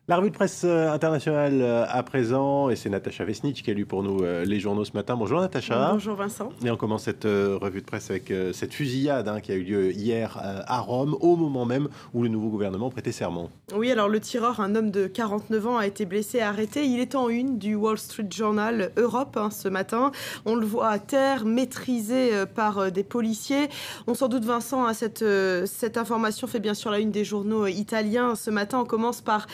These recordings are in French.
La revue de presse internationale à présent, et c'est Natacha Vesnic qui a lu pour nous les journaux ce matin. Bonjour Natacha. Bonjour Vincent. Et on commence cette revue de presse avec cette fusillade qui a eu lieu hier à Rome, au moment même où le nouveau gouvernement prêtait serment. Oui, alors le tireur, un homme de 49 ans, a été blessé et arrêté. Il est en une du Wall Street Journal Europe ce matin. On le voit à terre, maîtrisé par des policiers. On s'en doute Vincent, cette information fait bien sûr la une des journaux italiens. Ce matin, on commence par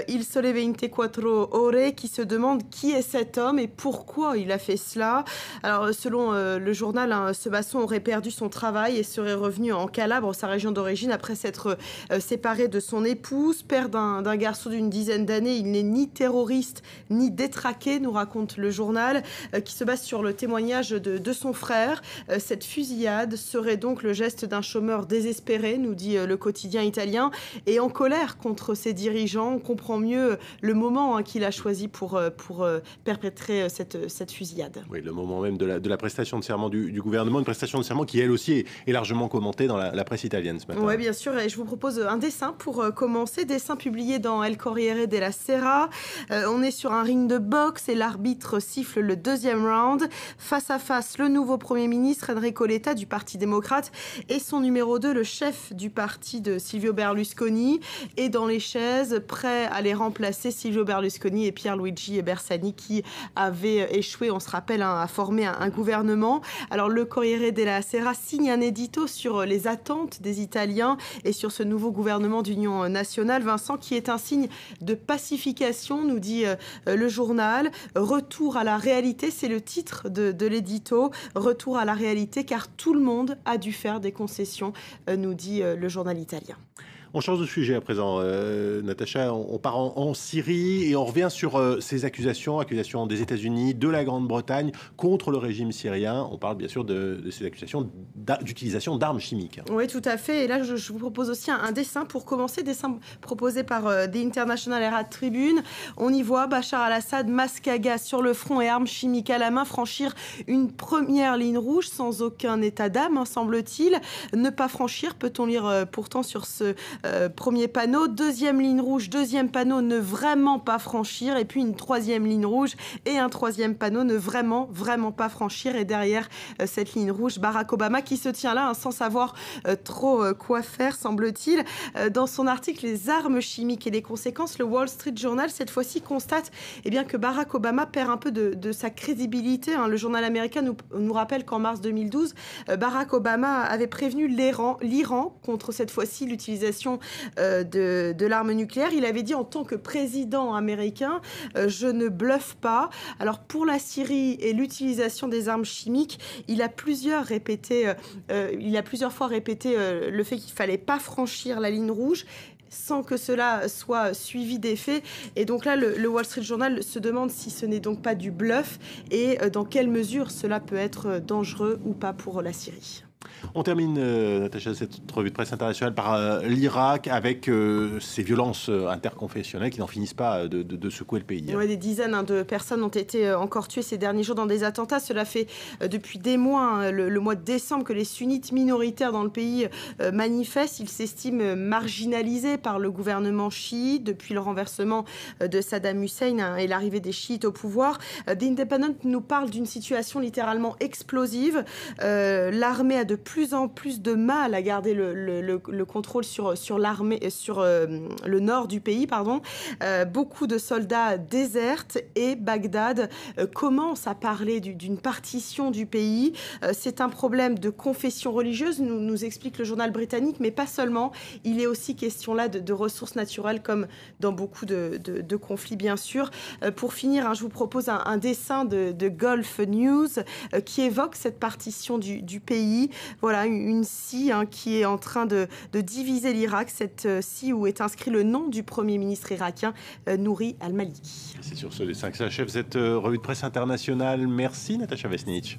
Il Sole 24 Ore qui se demande qui est cet homme et pourquoi il a fait cela. Alors selon le journal, ce maçon aurait perdu son travail et serait revenu en Calabre, sa région d'origine, après s'être séparé de son épouse. Père d'un garçon d'une dizaine d'années, il n'est ni terroriste ni détraqué, nous raconte le journal, qui se base sur le témoignage de son frère. Cette fusillade serait donc le geste d'un chômeur désespéré, nous dit le quotidien italien, et en colère contre ses dirigeants. On comprend mieux le moment qu'il a choisi pour perpétrer cette fusillade. Oui, le moment même de la prestation de serment du gouvernement, une prestation de serment qui, elle aussi, est largement commentée dans la presse italienne ce matin. Oui, bien sûr, et je vous propose un dessin pour commencer. Dessin publié dans El Corriere della Sera. On est sur un ring de boxe et l'arbitre siffle le deuxième round. Face à face, le nouveau Premier ministre Enrico Letta du Parti démocrate et son numéro 2, le chef du parti de Silvio Berlusconi. Et dans les chaises, prêts à les remplacer, Silvio Berlusconi et Pierluigi Bersani qui avaient échoué, on se rappelle, à former un gouvernement. Alors le Corriere della Sera signe un édito sur les attentes des Italiens et sur ce nouveau gouvernement d'union nationale, Vincent, qui est un signe de pacification, nous dit le journal. Retour à la réalité, c'est le titre de l'édito. Retour à la réalité, car tout le monde a dû faire des concessions, nous dit le journal italien. On change de sujet à présent, Natacha. On part en Syrie et on revient sur ces accusations des États-Unis, de la Grande-Bretagne contre le régime syrien. On parle bien sûr de ces accusations d'utilisation d'armes chimiques. Oui, tout à fait. Et là, je vous propose aussi un dessin pour commencer, dessin proposé par The International Herald Tribune. On y voit Bachar al-Assad, masque à gaz sur le front et armes chimiques à la main, franchir une première ligne rouge sans aucun état d'âme, semble-t-il. Ne pas franchir, peut-on lire pourtant sur ce premier panneau. Deuxième ligne rouge, deuxième panneau, ne vraiment pas franchir. Et puis une troisième ligne rouge et un troisième panneau, ne vraiment pas franchir. Et derrière cette ligne rouge, Barack Obama qui se tient là sans savoir trop quoi faire, semble-t-il. Dans son article Les armes chimiques et les conséquences, le Wall Street Journal, cette fois-ci, constate que Barack Obama perd un peu de sa crédibilité. Le journal américain nous rappelle qu'en mars 2012, Barack Obama avait prévenu l'Iran contre cette fois-ci l'utilisation de l'arme nucléaire. Il avait dit en tant que président américain, je ne bluffe pas. Alors pour la Syrie et l'utilisation des armes chimiques, il a plusieurs fois répété le fait qu'il ne fallait pas franchir la ligne rouge sans que cela soit suivi des faits. Et donc là, le Wall Street Journal se demande si ce n'est donc pas du bluff et dans quelle mesure cela peut être dangereux ou pas pour la Syrie. On termine, Natacha, cette revue de presse internationale par l'Irak avec ces violences interconfessionnelles qui n'en finissent pas de secouer le pays. Ouais, des dizaines de personnes ont été encore tuées ces derniers jours dans des attentats. Cela fait depuis des mois, le mois de décembre, que les sunnites minoritaires dans le pays manifestent. Ils s'estiment marginalisés par le gouvernement chiite depuis le renversement de Saddam Hussein et l'arrivée des chiites au pouvoir. The Independent nous parle d'une situation littéralement explosive. L'armée a de plus en plus de mal à garder le contrôle sur l'armée, sur le nord du pays, pardon. Beaucoup de soldats désertent et Bagdad commence à parler d'une partition du pays. C'est un problème de confession religieuse, nous explique le journal britannique, mais pas seulement. Il est aussi question là de ressources naturelles, comme dans beaucoup de conflits, bien sûr. Pour finir, je vous propose un dessin de Gulf News qui évoque cette partition du pays. Voilà, une scie qui est en train de diviser l'Irak, cette scie où est inscrit le nom du Premier ministre irakien, Nouri al-Maliki. C'est sur ce dessin que s'achève cette revue de presse internationale. Merci Natacha Vesnic.